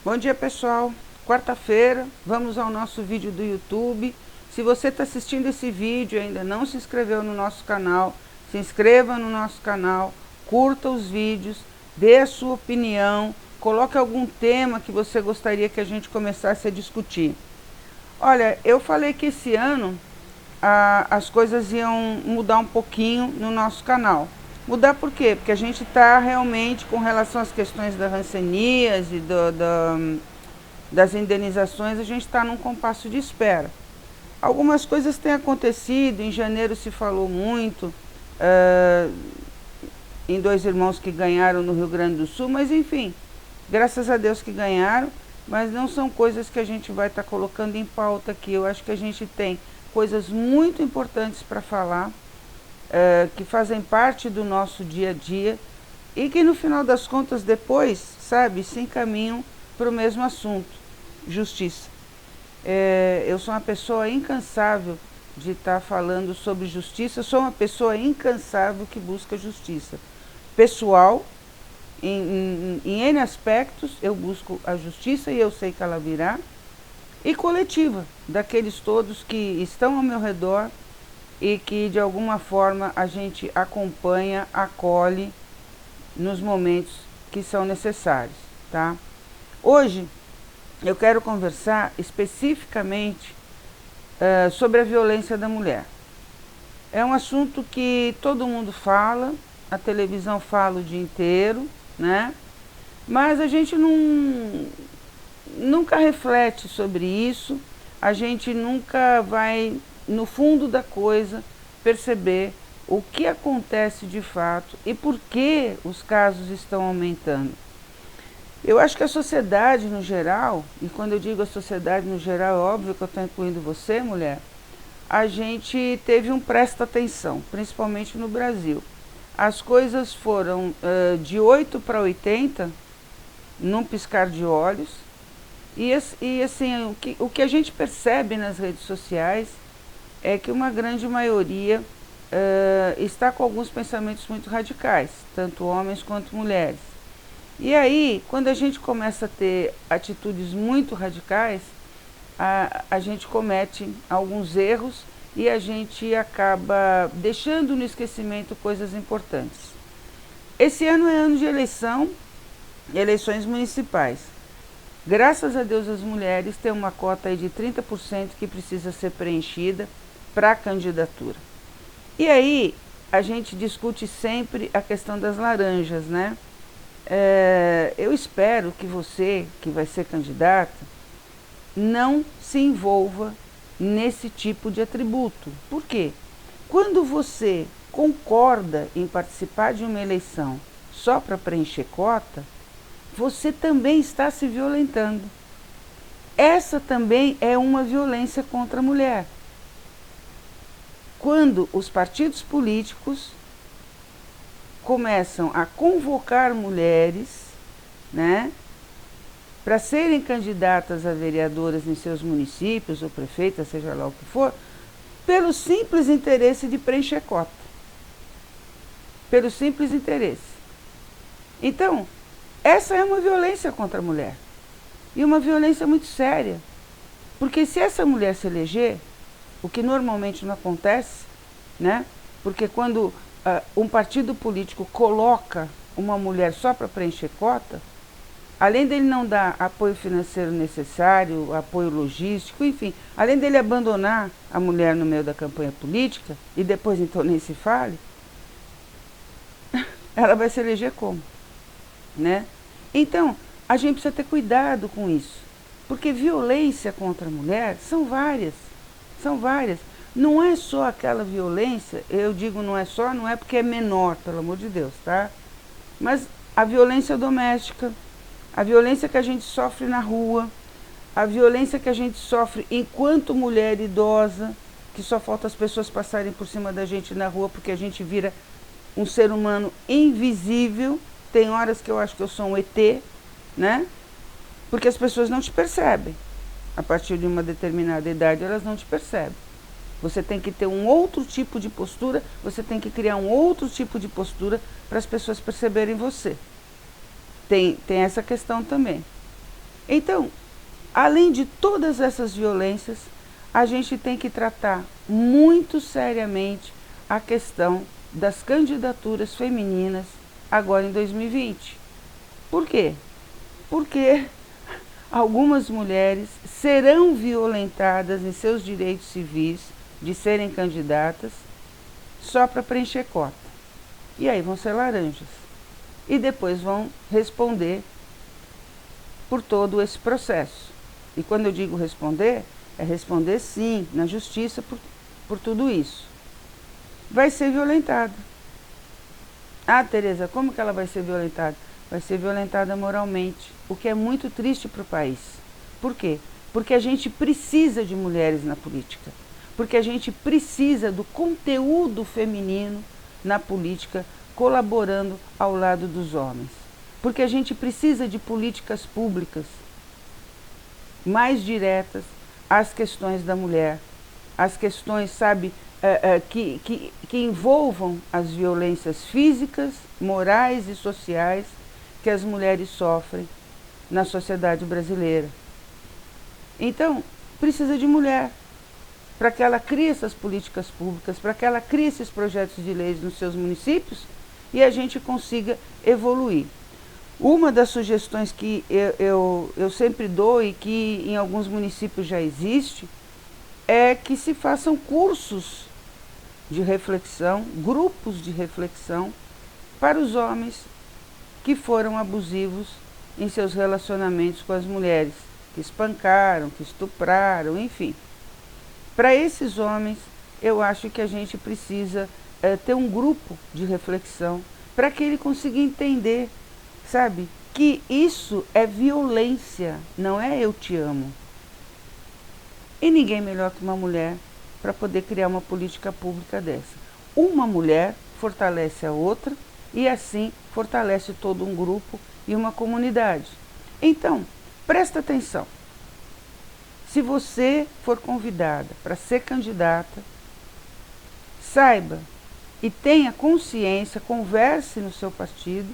Bom dia, pessoal. Quarta-feira, vamos ao nosso vídeo do YouTube. Se você está assistindo esse vídeo e ainda não se inscreveu no nosso canal, se inscreva no nosso canal, curta os vídeos, dê a sua opinião, coloque algum tema que você gostaria que a gente começasse a discutir. Olha, eu falei que esse ano as coisas iam mudar um pouquinho no nosso canal. Mudar por quê? Porque a gente está realmente, com relação às questões da rancenias e das indenizações, a gente está num compasso de espera. Algumas coisas têm acontecido, em janeiro se falou muito, em dois irmãos que ganharam no Rio Grande do Sul, mas enfim, graças a Deus que ganharam, mas não são coisas que a gente vai estar colocando em pauta aqui. Eu acho que a gente tem coisas muito importantes para falar, que fazem parte do nosso dia a dia e que no final das contas depois, sabe, se encaminham para o mesmo assunto, justiça. Eu sou uma pessoa incansável de estar falando sobre justiça, sou uma pessoa incansável que busca justiça. Pessoal, em N aspectos, eu busco a justiça e eu sei que ela virá, e coletiva, daqueles todos que estão ao meu redor e que de alguma forma a gente acompanha, acolhe nos momentos que são necessários, tá? Hoje eu quero conversar especificamente sobre a violência da mulher. É um assunto que todo mundo fala, a televisão fala o dia inteiro, né? Mas a gente nunca reflete sobre isso, a gente nunca vai no fundo da coisa perceber o que acontece de fato e por que os casos estão aumentando. Eu acho que a sociedade no geral, e quando eu digo a sociedade no geral, é óbvio que eu estou incluindo você, mulher, a gente teve um presta atenção, principalmente no Brasil. As coisas foram de 8 para 80, num piscar de olhos, e assim, o que a gente percebe nas redes sociais é que uma grande maioria está com alguns pensamentos muito radicais, tanto homens quanto mulheres. E aí, quando a gente começa a ter atitudes muito radicais, a gente comete alguns erros e a gente acaba deixando no esquecimento coisas importantes. Esse ano é ano de eleições municipais. Graças a Deus as mulheres têm uma cota aí de 30% que precisa ser preenchida para a candidatura. E aí a gente discute sempre a questão das laranjas, né? Eu espero que você, que vai ser candidata, não se envolva nesse tipo de atributo. Por quê? Quando você concorda em participar de uma eleição só para preencher cota, você também está se violentando. Essa também é uma violência contra a mulher. Quando os partidos políticos começam a convocar mulheres, né, para serem candidatas a vereadoras em seus municípios ou prefeitas, seja lá o que for, pelo simples interesse de preencher cota. Pelo simples interesse. Então, essa é uma violência contra a mulher. E uma violência muito séria. Porque se essa mulher se eleger, o que normalmente não acontece, né? Porque quando um partido político coloca uma mulher só para preencher cota, além dele não dar apoio financeiro necessário, apoio logístico, enfim, além dele abandonar a mulher no meio da campanha política, e depois então nem se fale, ela vai se eleger como? Né? Então, a gente precisa ter cuidado com isso, porque violência contra a mulher são várias, são várias. Não é só aquela violência, eu digo não é só, não é porque é menor, pelo amor de Deus, tá? Mas a violência doméstica, a violência que a gente sofre na rua, a violência que a gente sofre enquanto mulher idosa, que só falta as pessoas passarem por cima da gente na rua porque a gente vira um ser humano invisível. Tem horas que eu acho que eu sou um ET, né? Porque as pessoas não te percebem. A partir de uma determinada idade, elas não te percebem. Você tem que ter um outro tipo de postura, você tem que criar um outro tipo de postura para as pessoas perceberem você. Tem essa questão também. Então, além de todas essas violências, a gente tem que tratar muito seriamente a questão das candidaturas femininas agora em 2020. Por quê? Porque algumas mulheres serão violentadas em seus direitos civis de serem candidatas só para preencher cota. E aí vão ser laranjas. E depois vão responder por todo esse processo. E quando eu digo responder, é responder sim, na justiça por tudo isso. Vai ser violentada. Ah, Tereza, como que ela vai ser violentada? Vai ser violentada moralmente, o que é muito triste para o país. Por quê? Porque a gente precisa de mulheres na política. Porque a gente precisa do conteúdo feminino na política, colaborando ao lado dos homens. Porque a gente precisa de políticas públicas mais diretas às questões da mulher, às questões, sabe, que envolvam as violências físicas, morais e sociais que as mulheres sofrem na sociedade brasileira. Então, precisa de mulher para que ela crie essas políticas públicas, para que ela crie esses projetos de leis nos seus municípios e a gente consiga evoluir. Uma das sugestões que eu sempre dou e que em alguns municípios já existe é que se façam cursos de reflexão, grupos de reflexão para os homens que foram abusivos em seus relacionamentos com as mulheres, que espancaram, que estupraram, enfim. Para esses homens, eu acho que a gente precisa ter um grupo de reflexão para que ele consiga entender, sabe, que isso é violência, não é eu te amo. E ninguém melhor que uma mulher para poder criar uma política pública dessa. Uma mulher fortalece a outra e assim fortalece todo um grupo e uma comunidade. Então, presta atenção. Se você for convidada para ser candidata, saiba e tenha consciência, converse no seu partido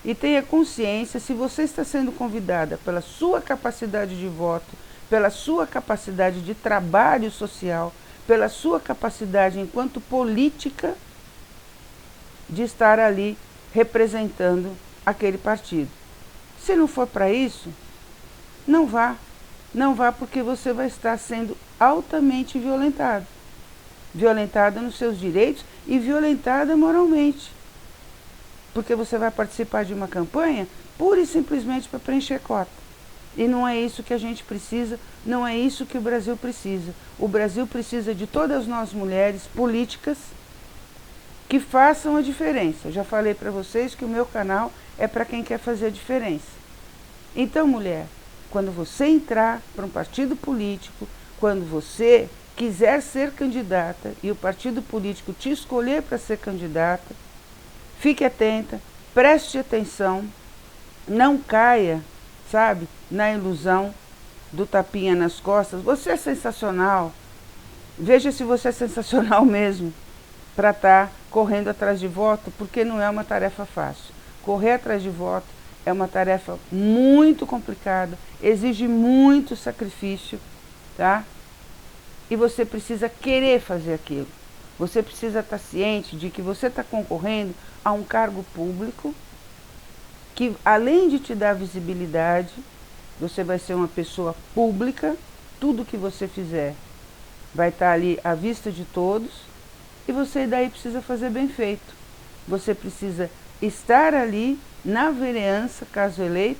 e tenha consciência se você está sendo convidada pela sua capacidade de voto, pela sua capacidade de trabalho social, pela sua capacidade enquanto política de estar ali representando aquele partido. Se não for para isso, não vá. Não vá porque você vai estar sendo altamente violentado. Violentada nos seus direitos e violentada moralmente. Porque você vai participar de uma campanha pura e simplesmente para preencher cota. E não é isso que a gente precisa, não é isso que o Brasil precisa. O Brasil precisa de todas nós mulheres políticas que façam a diferença. Já falei para vocês que o meu canal é para quem quer fazer a diferença. Então, mulher, quando você entrar para um partido político, quando você quiser ser candidata e o partido político te escolher para ser candidata, fique atenta, preste atenção, não caia, sabe, na ilusão do tapinha nas costas. Você é sensacional, veja se você é sensacional mesmo para estar correndo atrás de voto, porque não é uma tarefa fácil. Correr atrás de voto é uma tarefa muito complicada, exige muito sacrifício, tá? E você precisa querer fazer aquilo. Você precisa estar ciente de que você está concorrendo a um cargo público que, além de te dar visibilidade, você vai ser uma pessoa pública, tudo que você fizer vai estar ali à vista de todos, e você daí precisa fazer bem feito. Você precisa estar ali na vereança, caso eleito,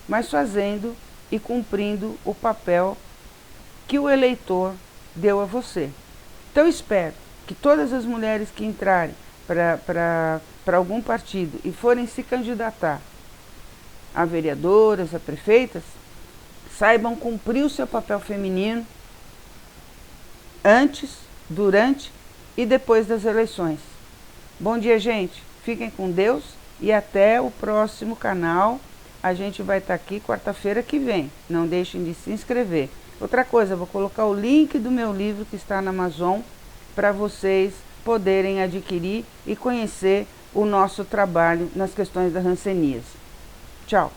mas fazendo e cumprindo o papel que o eleitor deu a você. Então espero que todas as mulheres que entrarem para algum partido e forem se candidatar a vereadoras, a prefeitas, saibam cumprir o seu papel feminino antes, durante e depois das eleições. Bom dia, gente. Fiquem com Deus e até o próximo canal. A gente vai estar aqui quarta-feira que vem. Não deixem de se inscrever. Outra coisa, vou colocar o link do meu livro que está na Amazon para vocês poderem adquirir e conhecer o nosso trabalho nas questões da hanseníase. Tchau!